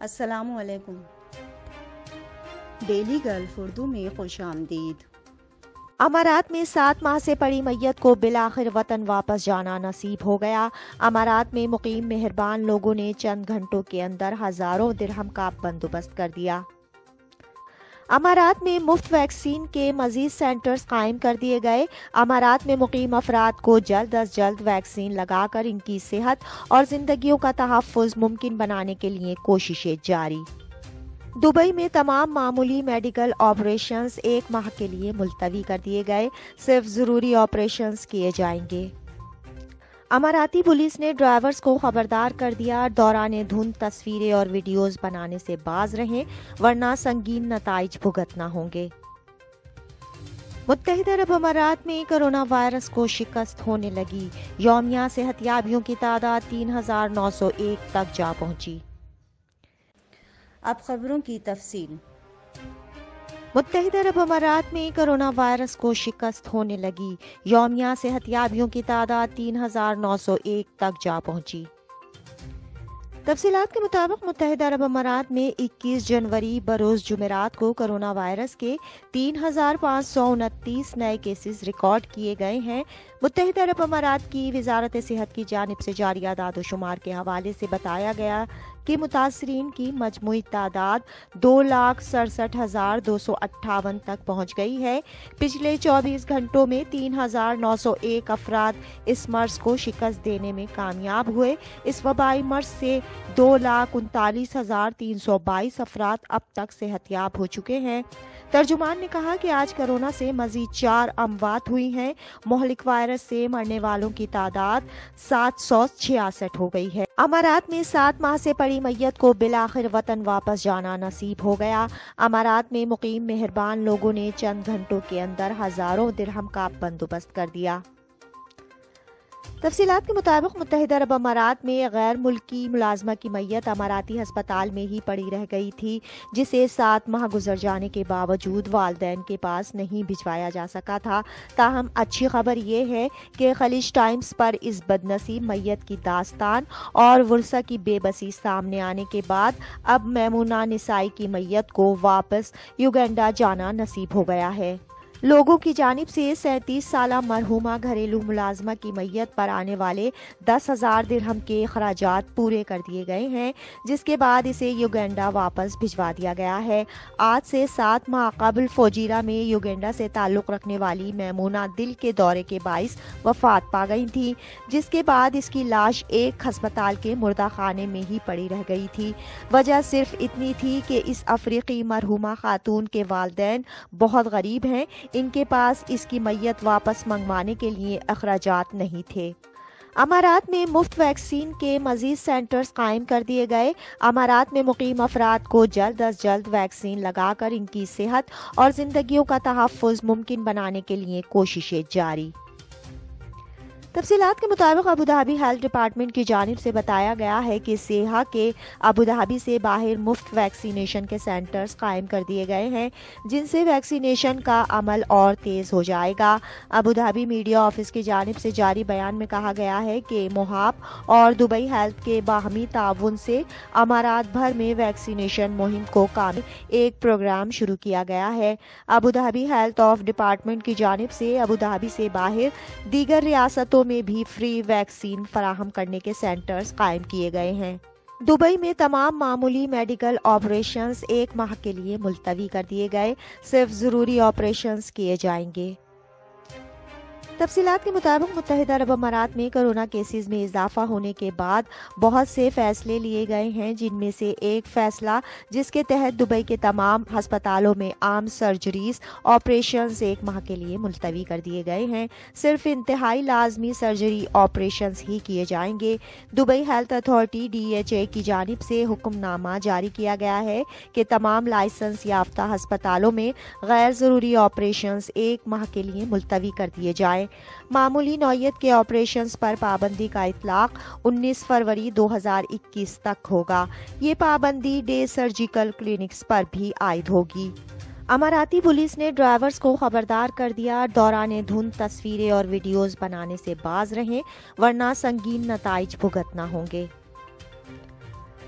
السلام علیکم۔ Daily golf Urdu میں خوش آمدید۔ امارات میں 7 ماہ سے پڑی میت کو بالآخر وطن واپس جانا نصیب ہو گیا۔ امارات میں مقیم مہربان لوگوں نے چند گھنٹوں کے اندر ہزاروں درہم کا بندوبست کر دیا۔ امارات میں مفت ویکسین کے مزید سینٹرز قائم کر دیے گئے۔ امارات میں مقیم افراد کو جلد از جلد ویکسین لگا کر ان کی صحت اور زندگیوں کا تحفظ ممکن بنانے کے لیے کوششیں جاری۔ دبئی میں تمام معمولی میڈیکل آپریشنز 1 ماہ کے لیے ملتوی کر دیے گئے، صرف ضروری آپریشنز کیے جائیں گے۔ اماراتی پولیس نے ڈرائیورز کو خبردار کر دیا، دوران دھند تصویریں اور ویڈیوز بنانے سے باز رہیں ورنہ سنگین نتائج بھگتنا ہوں گے۔ متحدہ عرب امارات میں کرونا وائرس کو شکست ہونے لگی، یومیہ صحت یابیوں کی تعداد 3901 تک جا پہنچی۔ اب خبروں کی تفصیل۔ متحدہ عرب امارات میں کرونا وائرس کو شکست ہونے لگی، یومیہ صحت یابیوں کی تعداد 3901 تک جا پہنچی۔ تفصیلات کے مطابق متحدہ عرب امارات میں 21 جنوری بروز جمعرات کو کرونا وائرس کے 3529 نئے کیسز ریکارڈ کیے گئے ہیں۔ متحدہ عرب امارات کی وزارت صحت کی جانب سے جاری اعداد و شمار کے حوالے سے بتایا گیا کہ متاثرین کی مجموعی تعداد 2,67,258 تک پہنچ گئی ہے۔ پچھلے 24 گھنٹوں میں 3,901 افراد اس مرض کو شکست دینے میں کامیاب ہوئے۔ اس وبائی مرض سے 2,39,322 افراد اب تک صحت یاب ہو چکے ہیں۔ ترجمان نے کہا کہ آج کرونا سے مزید 4 اموات ہوئی ہیں۔ مہلک وائرس سے مرنے والوں کی تعداد 766 ہو گئی ہے۔ امارات میں 7 ماہ سے پڑی میت کو بالآخر وطن واپس جانا نصیب ہو گیا۔ امارات میں مقیم مہربان لوگوں نے چند گھنٹوں کے اندر ہزاروں درہم کا بندوبست کر دیا۔ تفصیلات کے مطابق متحدہ عرب امارات میں غیر ملکی ملازمہ کی میت اماراتی ہسپتال میں ہی پڑی رہ گئی تھی، جسے 7 ماہ گزر جانے کے باوجود والدین کے پاس نہیں بھجوایا جا سکا تھا۔ تاہم اچھی خبر یہ ہے کہ خلیج ٹائمز پر اس بدنصیب میت کی داستان اور ورثہ کی بے بسی سامنے آنے کے بعد اب میمونہ نسائی کی میت کو واپس یوگینڈا جانا نصیب ہو گیا ہے۔ لوگوں کی جانب سے 37 سالہ مرحومہ گھریلو ملازمہ کی میت پر آنے والے 10,000 درہم کے اخراجات پورے کر دیے گئے ہیں، جس کے بعد اسے یوگینڈا واپس بھجوا دیا گیا ہے۔ آج سے 7 ماہ قبل فوجیرہ میں یوگینڈا سے تعلق رکھنے والی میمونہ دل کے دورے کے باعث وفات پا گئی تھی، جس کے بعد اس کی لاش ایک ہسپتال کے مردہ خانے میں ہی پڑی رہ گئی تھی۔ وجہ صرف اتنی تھی کہ اس افریقی مرحومہ خاتون کے والدین بہت غریب ہیں، ان کے پاس اس کی میت واپس منگوانے کے لیے اخراجات نہیں تھے۔ امارات میں مفت ویکسین کے مزید سینٹرز قائم کر دیے گئے۔ امارات میں مقیم افراد کو جلد از جلد ویکسین لگا کر ان کی صحت اور زندگیوں کا تحفظ ممکن بنانے کے لیے کوششیں جاری۔ تفصیلات کے مطابق ابوظہبی ہیلتھ ڈپارٹمنٹ کی جانب سے بتایا گیا ہے کہ سیاح کے ابوظہبی سے باہر مفت ویکسینیشن کے سینٹرز قائم کر دیے گئے ہیں، جن سے ویکسینیشن کا عمل اور تیز ہو جائے گا۔ ابوظہبی میڈیا آفس کی جانب سے جاری بیان میں کہا گیا ہے کہ موہاب اور دبئی ہیلتھ کے باہمی تعاون سے امارات بھر میں ویکسینیشن مہم کو کامل ایک پروگرام شروع کیا گیا ہے۔ ابوظہبی ہیلتھ آف ڈپارٹمنٹ کی جانب سے ابوظہبی سے باہر دیگر ریاستوں میں بھی فری ویکسین فراہم کرنے کے سینٹرز قائم کیے گئے ہیں۔ دبئی میں تمام معمولی میڈیکل آپریشنز 1 ماہ کے لیے ملتوی کر دیے گئے، صرف ضروری آپریشنز کیے جائیں گے۔ تفصیلات کے مطابق متحدہ عرب امارات میں کرونا کیسز میں اضافہ ہونے کے بعد بہت سے فیصلے لیے گئے ہیں، جن میں سے ایک فیصلہ جس کے تحت دبئی کے تمام ہسپتالوں میں عام سرجریز آپریشنز 1 ماہ کے لیے ملتوی کر دیے گئے ہیں، صرف انتہائی لازمی سرجری آپریشنز ہی کیے جائیں گے۔ دبئی ہیلتھ اتھارٹی DHA کی جانب سے حکم نامہ جاری کیا گیا ہے کہ تمام لائسنس یافتہ ہسپتالوں میں غیر ضروری آپریشنز 1 ماہ کے لیے ملتوی کر دیے جائیں۔ معمولی نوعیت کے آپریشنز پر پابندی کا اطلاق 19 فروری 2021 تک ہوگا۔ یہ پابندی ڈے سرجیکل کلینکس پر بھی عائد ہوگی۔ اماراتی پولیس نے ڈرائیورز کو خبردار کر دیا، دوران دھند تصویریں اور ویڈیوز بنانے سے باز رہیں ورنہ سنگین نتائج بھگتنا ہوں گے۔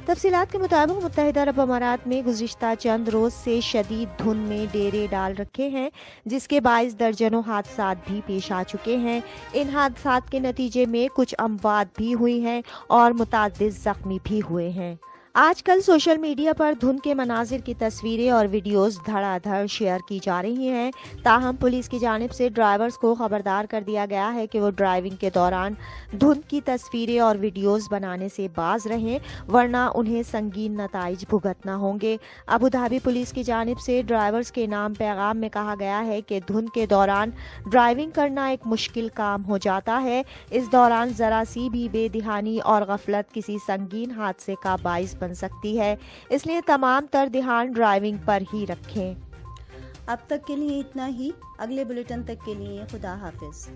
تفصیلات کے مطابق متحدہ عرب امارات میں گزشتہ چند روز سے شدید دھند میں ڈیرے ڈال رکھے ہیں، جس کے باعث درجنوں حادثات بھی پیش آ چکے ہیں۔ ان حادثات کے نتیجے میں کچھ اموات بھی ہوئی ہیں اور متعدد زخمی بھی ہوئے ہیں۔ آج کل سوشل میڈیا پر دھند کے مناظر کی تصویریں اور ویڈیوز دھڑا دھڑ شیئر کی جا رہی ہیں، تاہم پولیس کی جانب سے ڈرائیورز کو خبردار کر دیا گیا ہے کہ وہ ڈرائیونگ کے دوران دھند کی تصویریں اور ویڈیوز بنانے سے باز رہیں، ورنہ انہیں سنگین نتائج بھگتنا ہوں گے۔ ابوظہبی پولیس کی جانب سے ڈرائیورز کے نام پیغام میں کہا گیا ہے کہ دھند کے دوران ڈرائیونگ کرنا ایک مشکل کام ہو جاتا ہے۔ اس دوران ذرا سی بھی بے دہانی اور غفلت کسی سنگین حادثے کا باعث بن سکتی ہے، اس لیے تمام تر دھیان ڈرائیونگ پر ہی رکھیں۔ اب تک کے لیے اتنا ہی، اگلے بلیٹن تک کے لیے خدا حافظ۔